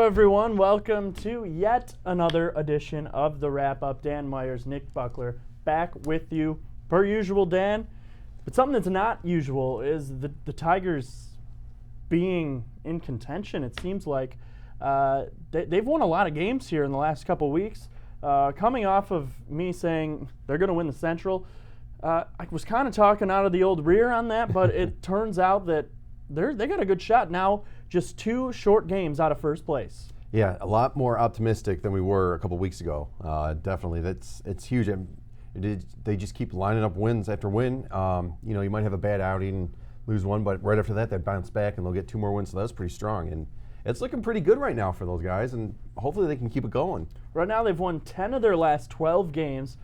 everyone. Welcome to yet another edition of the Wrap Up. Dan Myers, Nick Buckler, back with you per usual, Dan. But something that's not usual is the Tigers being in contention. It seems like they've won a lot of games here in the last couple weeks. Coming off of me saying they're going to win the Central, I was kind of talking out of the old rear on that, but it turns out that they got a good shot now. Just 2 short games out of first place. Yeah, a lot more optimistic than we were a couple weeks ago. Definitely, it's huge. They just keep lining up wins after win. You might have a bad outing and lose one, but right after that, they bounce back and they'll get 2 more wins. So that's pretty strong, and it's looking pretty good right now for those guys. And hopefully, they can keep it going. Right now, they've won 10 of their last 12 games.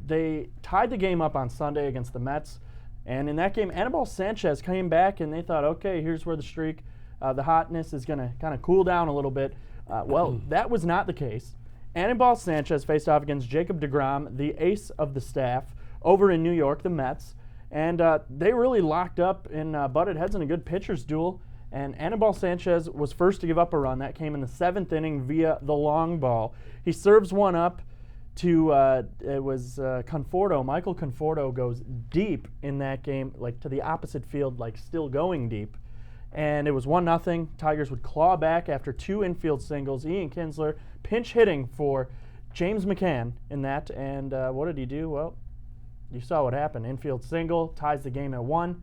They tied the game up on Sunday against the Mets, and in that game, Anibal Sanchez came back, and they thought, okay, here's where the streak. The hotness is going to kind of cool down a little bit. Well, that was not the case. Anibal Sanchez faced off against Jacob deGrom, the ace of the staff, over in New York, the Mets. And they really locked up and butted heads in a good pitcher's duel. And Anibal Sanchez was first to give up a run. That came in the 7th inning via the long ball. He serves one up to, Conforto. Michael Conforto goes deep in that game, like to the opposite field, like still going deep. And it was 1-0. Tigers would claw back after 2 infield singles. Ian Kinsler pinch hitting for James McCann in that. And what did he do? Well, you saw what happened. Infield single, ties the game at 1.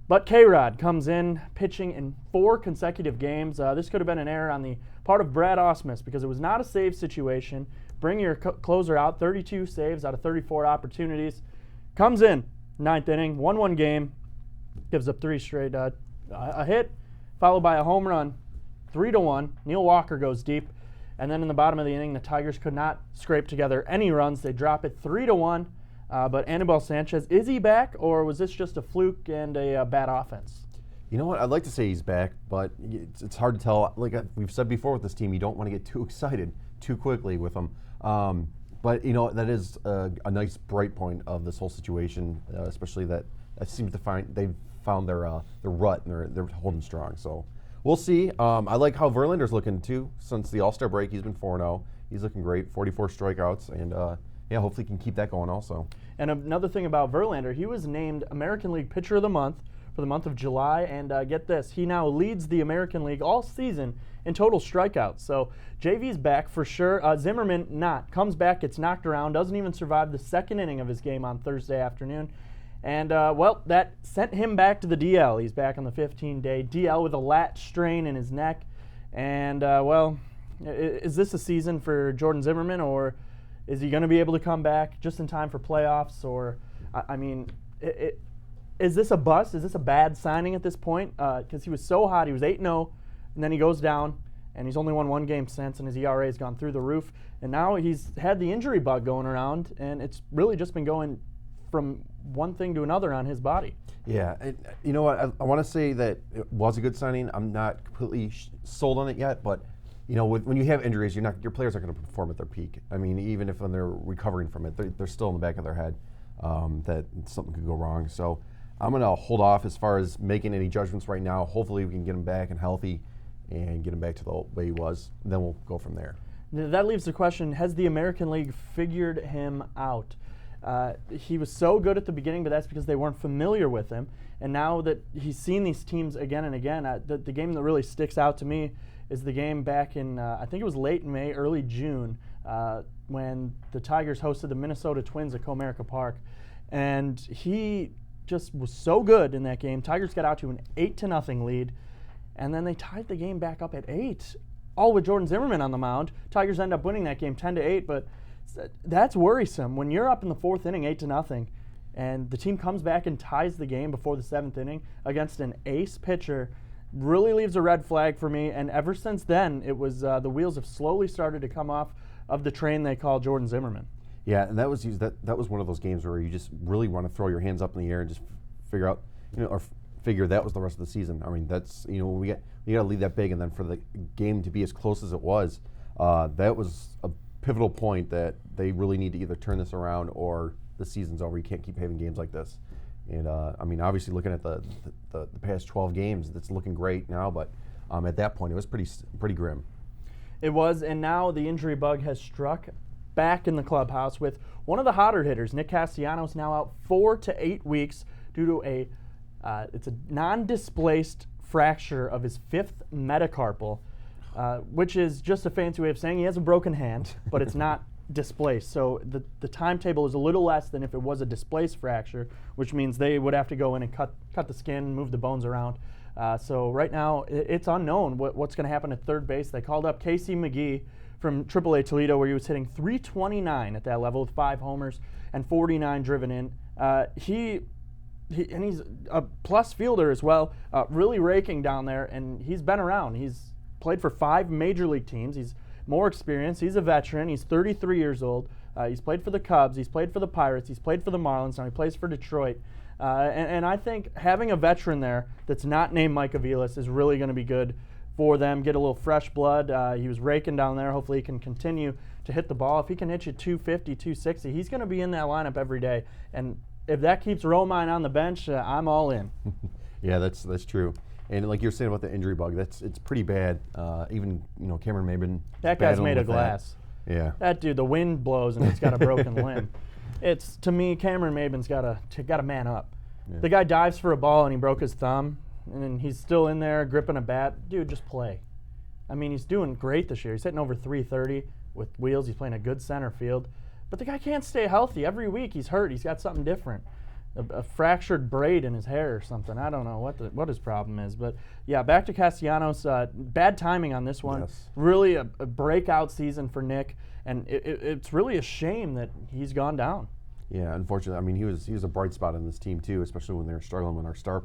But K-Rod comes in, pitching in 4 consecutive games. This could have been an error on the part of Brad Ausmus because it was not a save situation. Bring your closer out, 32 saves out of 34 opportunities. Comes in, 9th inning, 1-1 game. Gives up 3 straight a hit, followed by a home run, 3-1. Neil Walker goes deep, and then in the bottom of the inning, the Tigers could not scrape together any runs. They drop it 3-1. But Anibal Sanchez, is he back, or was this just a fluke and a bad offense? You know what? I'd like to say he's back, but it's hard to tell. Like we've said before with this team, you don't want to get too excited too quickly with them. But that is a nice bright point of this whole situation, especially that seems to they've found their rut and they're holding strong. So we'll see. I like how Verlander's looking too. Since the All-Star break, he's been 4-0. He's looking great, 44 strikeouts, and hopefully he can keep that going also. And another thing about Verlander, he was named American League Pitcher of the Month for the month of July, and get this, he now leads the American League all season in total strikeouts. So JV's back for sure. Zimmerman comes back, gets knocked around, doesn't even survive the 2nd inning of his game on Thursday afternoon. And, that sent him back to the DL. He's back on the 15-day DL with a lat strain in his neck. And, is this a season for Jordan Zimmerman, or is he going to be able to come back just in time for playoffs? Or, is this a bust? Is this a bad signing at this point? Because he was so hot. He was 8-0, and then he goes down, and he's only won 1 game since, and his ERA has gone through the roof. And now he's had the injury bug going around, and it's really just been going from one thing to another on his body. Yeah, you know what? I want to say that it was a good signing. I'm not completely sold on it yet, but when you have injuries, your players aren't going to perform at their peak. I mean, even if when they're recovering from it, they're still in the back of their head that something could go wrong. So I'm going to hold off as far as making any judgments right now. Hopefully, we can get him back and healthy and get him back to the way he was. Then we'll go from there. That leaves the question: has the American League figured him out? He was so good at the beginning, but that's because they weren't familiar with him. And now that he's seen these teams again and again, the game that really sticks out to me is the game back in, I think it was late May, early June, when the Tigers hosted the Minnesota Twins at Comerica Park. And he just was so good in that game. Tigers got out to an 8-0 lead, and then they tied the game back up at 8, all with Jordan Zimmerman on the mound. Tigers end up winning that game 10-8, but that's worrisome. When you're up in the 4th inning, 8-0, and the team comes back and ties the game before the 7th inning against an ace pitcher, really leaves a red flag for me. And ever since then, it was the wheels have slowly started to come off of the train they call Jordan Zimmerman. Yeah, and that was one of those games where you just really want to throw your hands up in the air and just figure out, or figure that was the rest of the season. I mean, that's you got to lead that big, and then for the game to be as close as it was, that was a pivotal point that they really need to either turn this around or the season's over. You can't keep having games like this. And obviously looking at the past 12 games, it's looking great now, but at that point it was pretty grim. It was, and now the injury bug has struck back in the clubhouse with one of the hotter hitters. Nick Castellanos now out 4 to 8 weeks due to it's a non-displaced fracture of his 5th metacarpal, which is just a fancy way of saying he has a broken hand, but it's not displaced. So the timetable is a little less than if it was a displaced fracture, which means they would have to go in and cut the skin, move the bones around. So right now it's unknown what's going to happen at third base. They called up Casey McGee from AAA Toledo, where he was hitting .329 at that level with 5 homers and 49 driven in. And he's a plus fielder as well, really raking down there, and he's been around. He's played for 5 major league teams. He's more experienced. He's a veteran. He's 33 years old. He's played for the Cubs. He's played for the Pirates. He's played for the Marlins. Now he plays for Detroit. And I think having a veteran there that's not named Mike Aviles is really going to be good for them. Get a little fresh blood. He was raking down there. Hopefully he can continue to hit the ball. If he can hit you 250, 260, he's going to be in that lineup every day. And if that keeps Romine on the bench, I'm all in. Yeah, that's true. And like you're saying about the injury bug, it's pretty bad. Even Cameron Maben. That guy's made of glass. Yeah. That dude, the wind blows and it's got a broken limb. It's, to me, Cameron Maben's got to man up. Yeah. The guy dives for a ball and he broke his thumb, and he's still in there gripping a bat. Dude, just play. I mean, he's doing great this year. He's hitting over .330 with wheels. He's playing a good center field. But the guy can't stay healthy. Every week he's hurt. He's got something different. A fractured braid in his hair or something. I don't know what his problem is. But, yeah, back to Castellanos. Bad timing on this one. Yes. Really a breakout season for Nick. And it's really a shame that he's gone down. Yeah, unfortunately. I mean, he was a bright spot in this team, too, especially when they were struggling, when our star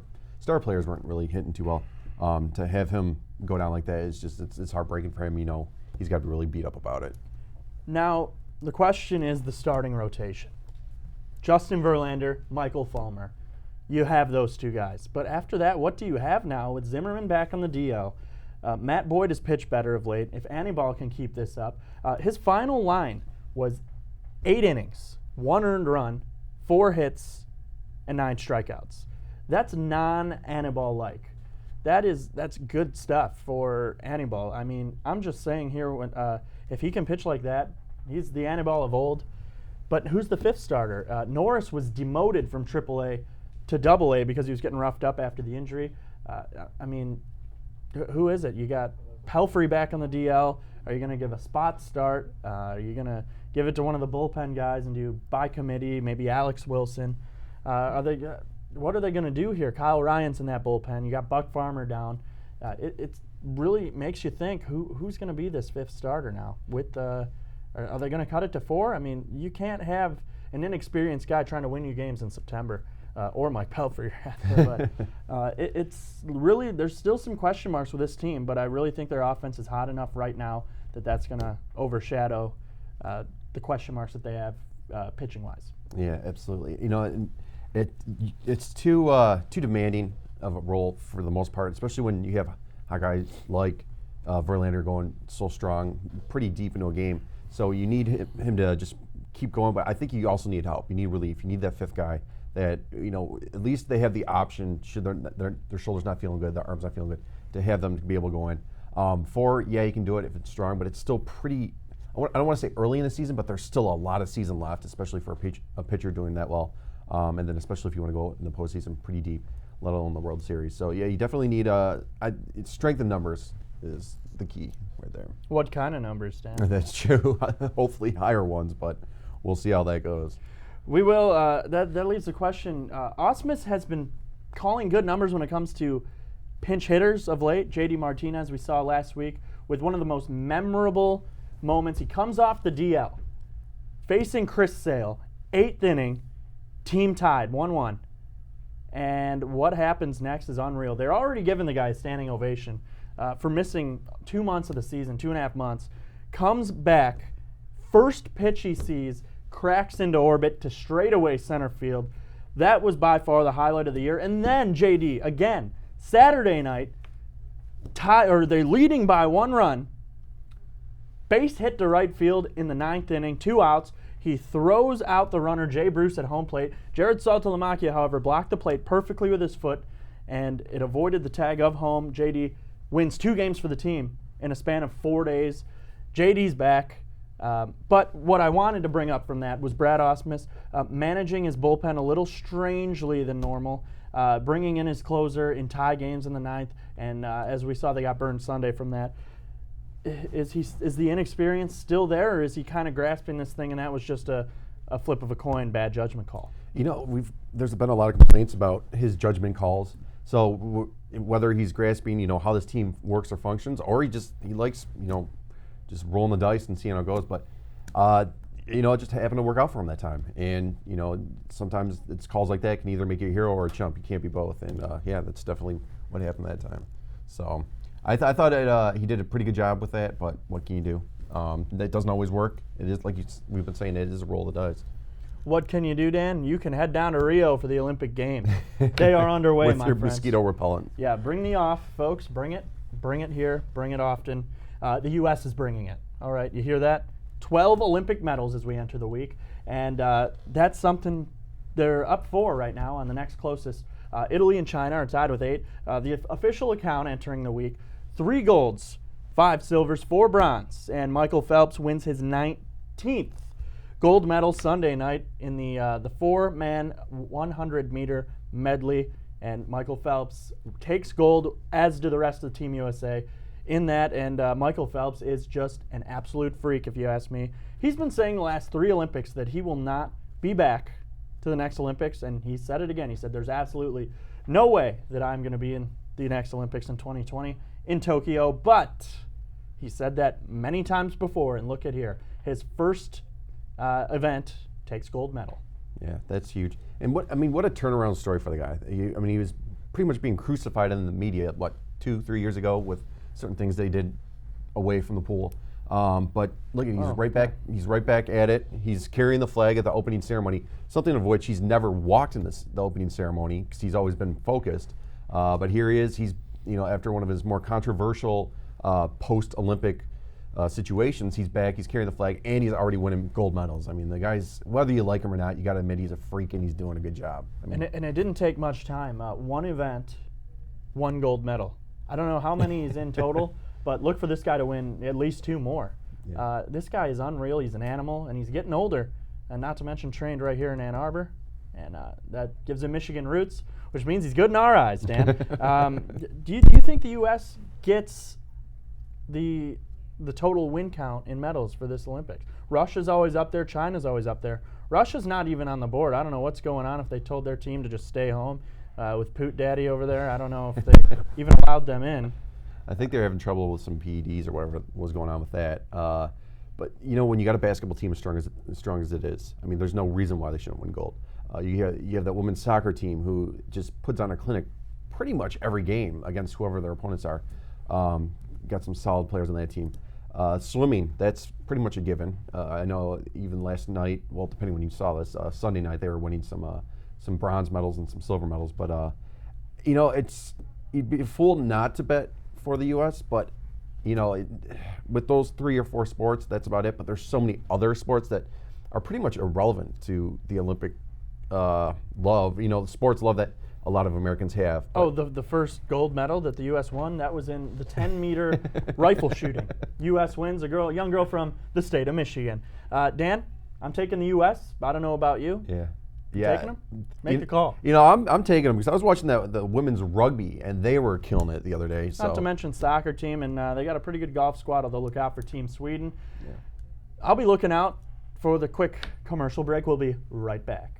players weren't really hitting too well. To have him go down like that is just it's heartbreaking for him. He's got to be really beat up about it. Now, the question is the starting rotation. Justin Verlander, Michael Fulmer. You have those two guys. But after that, what do you have now with Zimmerman back on the DL? Matt Boyd has pitched better of late. If Anibal can keep this up. His final line was 8 innings, 1 earned run, 4 hits, and 9 strikeouts. That's non-Anibal-like. That's good stuff for Anibal. I mean, I'm just saying here, if he can pitch like that, he's the Anibal of old. But who's the 5th starter? Norris was demoted from AAA to AA because he was getting roughed up after the injury. I mean, who is it? You got Pelfrey back on the DL. Are you going to give a spot start? Are you going to give it to one of the bullpen guys and do by committee, maybe Alex Wilson? What are they going to do here? Kyle Ryan's in that bullpen. You got Buck Farmer down. It really makes you think who's going to be this 5th starter now. Are they going to cut it to 4? I mean, you can't have an inexperienced guy trying to win you games in September, or Mike Pelfrey. But it's really, there's still some question marks with this team, but I really think their offense is hot enough right now that's going to overshadow the question marks that they have pitching-wise. Yeah, absolutely. It's too demanding of a role for the most part, especially when you have a guy like Verlander going so strong, pretty deep into a game. So you need him to just keep going, but I think you also need help. You need relief. You need that 5th guy that, at least they have the option, should their shoulder's not feeling good, their arm's not feeling good, to have them to be able to go in. 4, yeah, you can do it if it's strong, but it's still pretty, I don't want to say early in the season, but there's still a lot of season left, especially for a pitcher doing that well. And then especially if you want to go in the postseason pretty deep, let alone the World Series. So, yeah, you definitely need strength in numbers is the key right there. What kind of numbers, Dan? That's true. Hopefully higher ones, but we'll see how that goes. We will. That leaves the question. Ausmus has been calling good numbers when it comes to pinch hitters of late. J.D. Martinez, we saw last week, with one of the most memorable moments. He comes off the DL, facing Chris Sale, 8th inning, team tied, 1-1. And what happens next is unreal. They're already giving the guy a standing ovation for missing 2 months of the season, 2.5 months. Comes back, first pitch he sees, cracks into orbit to straightaway center field. That was by far the highlight of the year. And then JD, again, Saturday night, they're leading by 1 run. Base hit to right field in the 9th inning, 2 outs. He throws out the runner, Jay Bruce, at home plate. Jared Saltalamacchia, however, blocked the plate perfectly with his foot, and it avoided the tag of home. JD wins 2 games for the team in a span of 4 days. JD's back. But what I wanted to bring up from that was Brad Ausmus managing his bullpen a little strangely than normal, bringing in his closer in tie games in the ninth, and as we saw, they got burned Sunday from that. Is the inexperience still there, or is he kind of grasping this thing and that was just a flip of a coin, bad judgment call? You know, there's been a lot of complaints about his judgment calls. So whether he's grasping, how this team works or functions, or he likes, just rolling the dice and seeing how it goes. But, it just happened to work out for him that time. And, sometimes it's calls like that can either make you a hero or a chump. You can't be both. And, that's definitely what happened that time. So I thought he did a pretty good job with that, but what can you do? That doesn't always work. It is, like we've been saying, it is a roll of the dice. What can you do, Dan? You can head down to Rio for the Olympic Games. They are underway, with my your friends. mosquito repellent. Yeah, bring the off, folks. Bring it here. Bring it often. The U.S. is bringing it. All right, you hear that? 12 Olympic medals as we enter the week, and that's something they're up for right now on the next closest. Italy and China are tied with 8. The official account entering the week: 3 golds, 5 silvers, 4 bronze, and Michael Phelps wins his 19th gold medal Sunday night in the 4-man 100-meter medley, and Michael Phelps takes gold, as do the rest of the Team USA in that, and Michael Phelps is just an absolute freak, if you ask me. He's been saying the last 3 Olympics that he will not be back to the next Olympics, and he said it again. He said there's absolutely no way that I'm going to be in the next Olympics in 2020 in Tokyo, but he said that many times before, and look at here. His first event takes gold medal. Yeah, that's huge. And what a turnaround story for the guy. He was pretty much being crucified in the media, 2-3 years ago with certain things they did away from the pool. But look, he's right back. He's right back at it. He's carrying the flag at the opening ceremony, something of which he's never walked in the opening ceremony because he's always been focused. But here he is. He's after one of his more controversial post-Olympic situations, he's back, he's carrying the flag, and he's already winning gold medals. I mean, the guy's, whether you like him or not, you got to admit he's a freak and he's doing a good job. And it didn't take much time. One event, 1 gold medal. I don't know how many he's in total, but look for this guy to win at least 2 more. Yeah. This guy is unreal. He's an animal, and he's getting older, and not to mention trained right here in Ann Arbor, and that gives him Michigan roots, which means he's good in our eyes, Dan. Do you think the U.S. gets the total win count in medals for this Olympics? Russia's always up there. China's always up there. Russia's not even on the board. I don't know what's going on if they told their team to just stay home with Poot Daddy over there. I don't know if they even allowed them in. I think they're having trouble with some PEDs or whatever was going on with that. But when you got a basketball team as strong as it is, I mean, there's no reason why they shouldn't win gold. You have that women's soccer team who just puts on a clinic pretty much every game against whoever their opponents are. Got some solid players on that team. Swimming, that's pretty much a given. I know even last night, well, depending when you saw this, Sunday night they were winning some bronze medals and some silver medals. But you'd be a fool not to bet for the U.S. But with those 3 or 4 sports, that's about it. But there's so many other sports that are pretty much irrelevant to the Olympic love. The sports love that a lot of Americans have. Oh, the first gold medal that the U.S. won, that was in the 10-meter rifle shooting. U.S. wins, a young girl from the state of Michigan. Dan, I'm taking the U.S. I don't know about you. Yeah. Taking them? Make the call. I'm taking them because I was watching the women's rugby, and they were killing it the other day. Not to mention soccer team, and they got a pretty good golf squad, although look out for Team Sweden. Yeah. I'll be looking out for the quick commercial break. We'll be right back.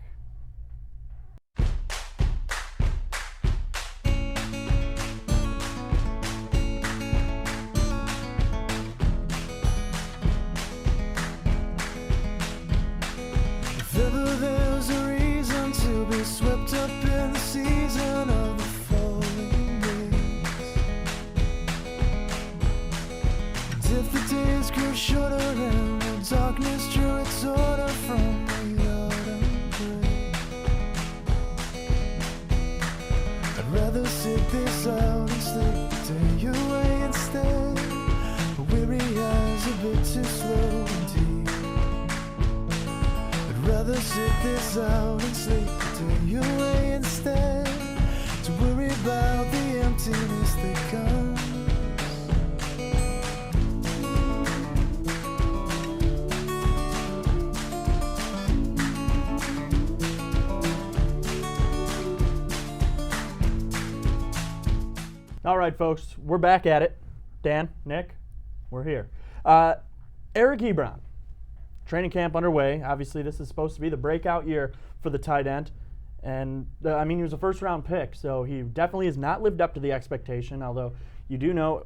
There's a reason to be swept up in the season of the falling leaves. And if the days grew shorter and the darkness drew its order from the autumn gray, I'd rather sit this out and sleep the day away instead. Weary eyes a bit too slow and deep. Rather sit this out and sleep the day away instead, to worry about the emptiness that comes. All right, folks, we're back at it. Dan, Nick, we're here. Eric Ebron, training camp underway. Obviously, this is supposed to be the breakout year for the tight end. And, he was a first-round pick, so he definitely has not lived up to the expectation, although you do know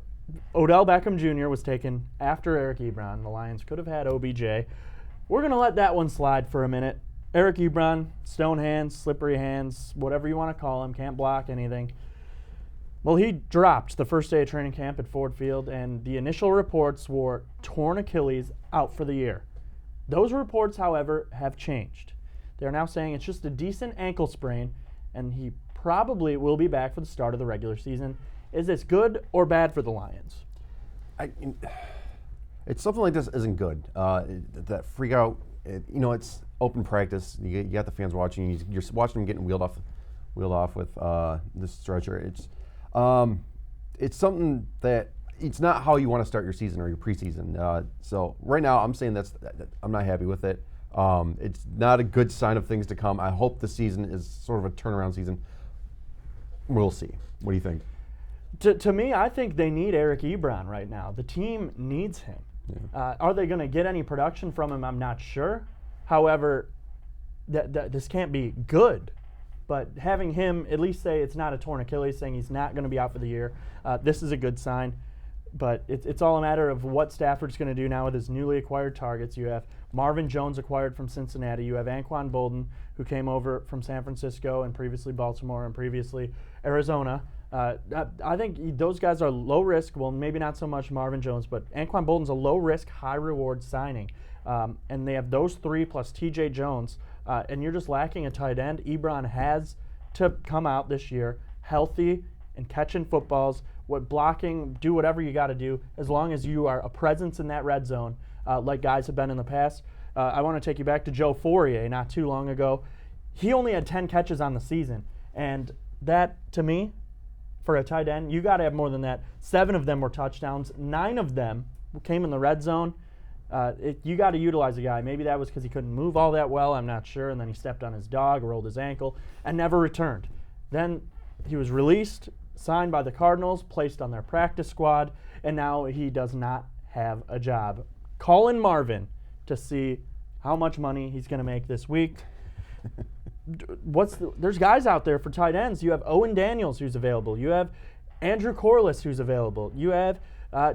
Odell Beckham Jr. was taken after Eric Ebron. The Lions could have had OBJ. We're going to let that one slide for a minute. Eric Ebron, stone hands, slippery hands, whatever you want to call him, can't block anything. Well, he dropped the first day of training camp at Ford Field, and the initial reports were torn Achilles, out for the year. Those reports, however, have changed. They're now saying it's just a decent ankle sprain, and he probably will be back for the start of the regular season. Is this good or bad for the Lions? It's something like this isn't good. That freak out, it's open practice. You got the fans watching. You're watching them getting wheeled off with this stretcher. It's something that it's not how you want to start your season or your preseason. So right now, I'm saying I'm not happy with it. It's not a good sign of things to come. I hope the season is sort of a turnaround season. We'll see. What do you think? To me, I think they need Eric Ebron right now. The team needs him. Yeah. Are they going to get any production from him? I'm not sure. However, this can't be good. But having him at least say it's not a torn Achilles, saying he's not going to be out for the year, this is a good sign. But it's all a matter of what Stafford's going to do now with his newly acquired targets. You have Marvin Jones acquired from Cincinnati. You have Anquan Bolden, who came over from San Francisco and previously Baltimore and previously Arizona. I think those guys are low risk. Well, maybe not so much Marvin Jones, but Anquan Bolden's a low risk, high reward signing. And they have those three plus TJ Jones. And you're just lacking a tight end. Ebron has to come out this year healthy and catching footballs, blocking, do whatever you got to do, as long as you are a presence in that red zone, like guys have been in the past. I want to take you back to Joe Fourier not too long ago. He only had 10 catches on the season. And that, to me, for a tight end, you got to have more than that. 7 of them were touchdowns. 9 of them came in the red zone. You got to utilize a guy. Maybe that was because he couldn't move all that well. I'm not sure. And then he stepped on his dog, rolled his ankle, and never returned. Then he was released, signed by the Cardinals, placed on their practice squad, and now he does not have a job. Call in Marvin to see how much money he's going to make this week. There's guys out there for tight ends. You have Owen Daniels, who's available. You have Andrew Corliss, who's available. You have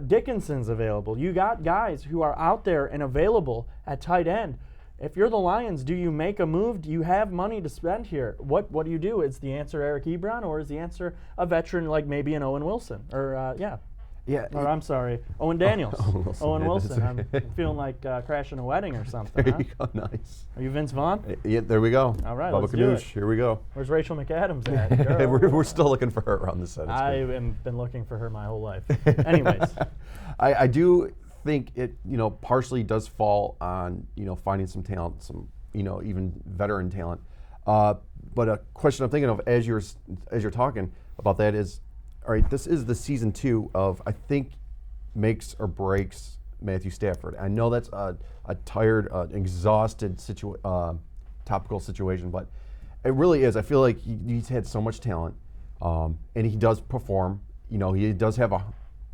Dickinson's available. You got guys who are out there and available at tight end. If you're the Lions, do you make a move? Do you have money to spend here? What do you do? Is the answer Eric Ebron, or is the answer a veteran like maybe an Owen Wilson? Or I'm sorry, Owen Daniels. Owen Wilson. I'm feeling like crashing a wedding or something. There you go. Nice. Are you Vince Vaughn? Yeah, there we go. All right, Bubba let's Ganoush, do it. Here we go. Where's Rachel McAdams at? we're still looking for her around the set. I have been looking for her my whole life. Anyways. I do think it, partially does fall on, finding some talent, some, even veteran talent. But a question I'm thinking of as you're talking about that is, all right, this is the season 2 of, I think, makes or breaks Matthew Stafford. I know that's a tired, exhausted topical situation, but it really is. I feel like he's had so much talent, and he does perform. He does have a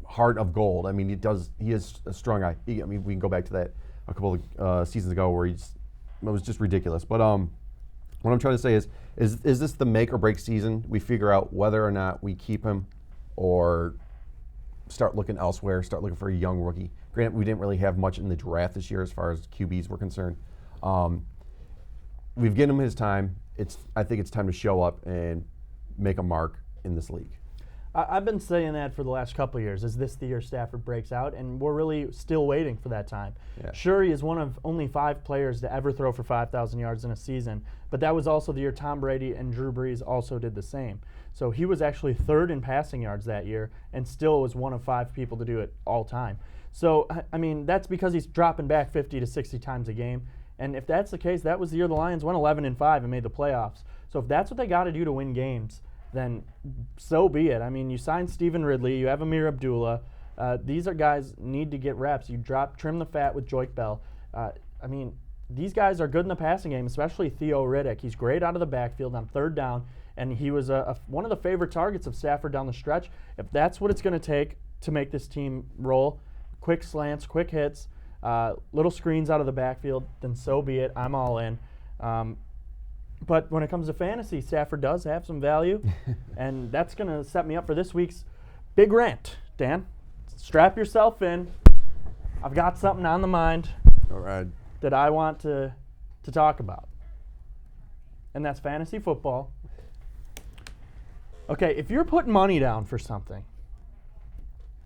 heart of gold. I mean, he is a strong guy. We can go back to that a couple of seasons ago where it was just ridiculous. But what I'm trying to say is this the make or break season? We figure out whether or not we keep him or start looking elsewhere, start looking for a young rookie. Granted, we didn't really have much in the draft this year as far as QBs were concerned. We've given him his time. I think it's time to show up and make a mark in this league. I've been saying that for the last couple of years. Is this the year Stafford breaks out? And we're really still waiting for that time. Yeah. Sure, he is one of only 5 players to ever throw for 5,000 yards in a season, but that was also the year Tom Brady and Drew Brees also did the same. So he was actually 3rd in passing yards that year and still was one of 5 people to do it all time. So, that's because he's dropping back 50 to 60 times a game. And if that's the case, that was the year the Lions went 11-5 and made the playoffs. So if that's what they got to do to win games, then so be it. You signed Stephen Ridley, you have Amir Abdullah. These are guys need to get reps. You trim the fat with Joique Bell. these guys are good in the passing game, especially Theo Riddick. He's great out of the backfield on third down, and he was one of the favorite targets of Stafford down the stretch. If that's what it's going to take to make this team roll, quick slants, quick hits, little screens out of the backfield, then so be it. I'm all in. But when it comes to fantasy, Stafford does have some value, and that's going to set me up for this week's big rant. Dan, strap yourself in. I've got something on the mind. All right. That I want to talk about. And that's fantasy football. Okay, if you're putting money down for something,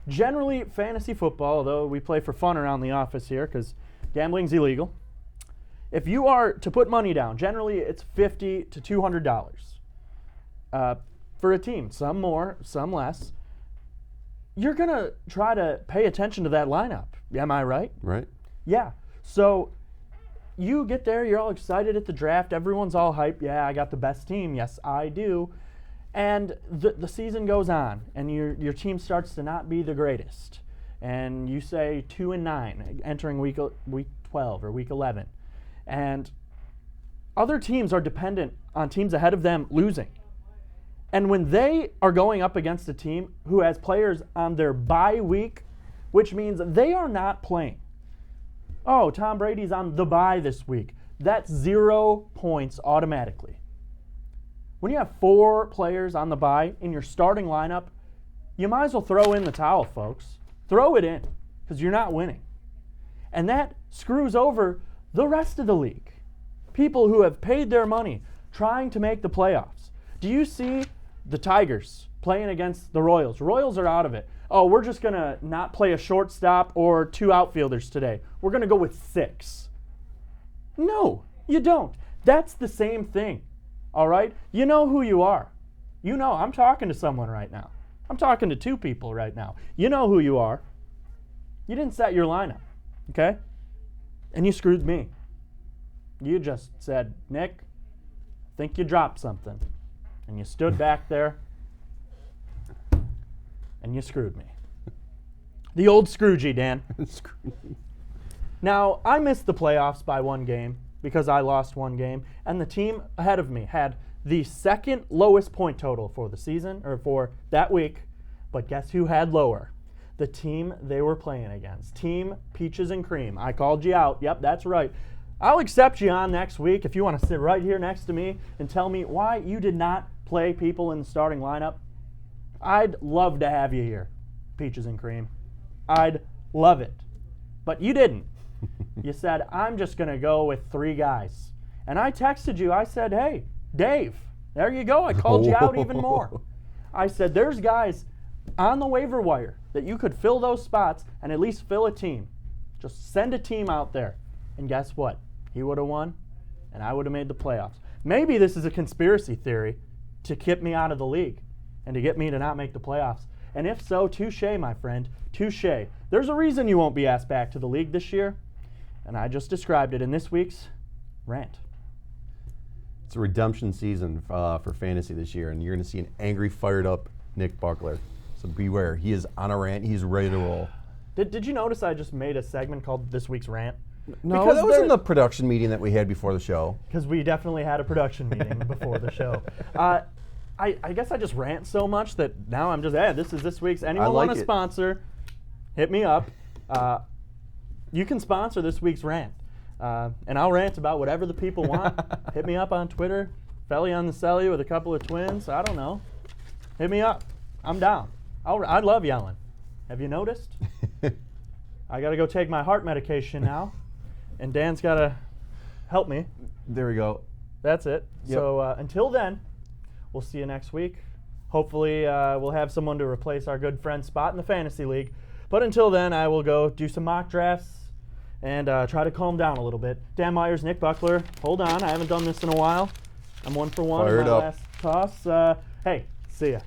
generally fantasy football, although we play for fun around the office here because gambling's illegal, if you are to put money down, generally it's $50 to $200 for a team, some more, some less. You're going to try to pay attention to that lineup. Am I right? Right. Yeah. So you get there, you're all excited at the draft, everyone's all hyped. Yeah, I got the best team. Yes, I do. And the season goes on, and your team starts to not be the greatest. And you say 2-9 entering week 12 or week 11. And other teams are dependent on teams ahead of them losing. And when they are going up against a team who has players on their bye week, which means they are not playing. Oh, Tom Brady's on the bye this week. That's 0 points automatically. When you have 4 players on the bye in your starting lineup, you might as well throw in the towel, folks. Throw it in, because you're not winning. And that screws over the rest of the league. People who have paid their money trying to make the playoffs. Do you see the Tigers playing against the Royals? Royals are out of it. Oh, we're just going to not play a shortstop or 2 outfielders today. We're going to go with 6. No, you don't. That's the same thing, all right? You know who you are. You know, I'm talking to someone right now. I'm talking to 2 people right now. You know who you are. You didn't set your lineup, okay? And you screwed me. You just said, Nick, I think you dropped something. And you stood back there and you screwed me. The old Scroogey, Dan. Now, I missed the playoffs by 1 game because I lost 1 game, and the team ahead of me had the second lowest point total for the season, or for that week, but guess who had lower? The team they were playing against. Team Peaches and Cream. I called you out. Yep, that's right. I'll accept you on next week if you want to sit right here next to me and tell me why you did not play people in the starting lineup. I'd love to have you here, Peaches and Cream. I'd love it. But you didn't. You said, I'm just going to go with 3 guys. And I texted you. I said, hey, Dave, there you go. I called you out even more. I said, there's guys on the waiver wire that you could fill those spots and at least fill a team. Just send a team out there. And guess what? He would have won, and I would have made the playoffs. Maybe this is a conspiracy theory to keep me out of the league and to get me to not make the playoffs. And if so, touche, my friend, touche. There's a reason you won't be asked back to the league this year, and I just described it in this week's rant. It's a redemption season for fantasy this year, and you're going to see an angry, fired up Nick Buckler. So beware. He is on a rant. He's ready to roll. Did you notice I just made a segment called This Week's Rant? No, Because that was in there- the production meeting that we had before the show. Because we definitely had a production meeting before the show. I guess I just rant so much that now I'm just, this is this week's. Anyone like want to it. sponsor, hit me up. You can sponsor this week's rant. And I'll rant about whatever the people want. Hit me up on Twitter. Felly on the celly with a couple of twins. I don't know. Hit me up. I'm down. I love yelling. Have you noticed? I got to go take my heart medication now. And Dan's got to help me. There we go. That's it. Yep. So until then, we'll see you next week. Hopefully we'll have someone to replace our good friend Spot in the Fantasy League. But until then, I will go do some mock drafts and try to calm down a little bit. Dan Myers, Nick Buckler, hold on. I haven't done this in a while. I'm 1 for 1 in Fired my up. last toss. Hey, see ya.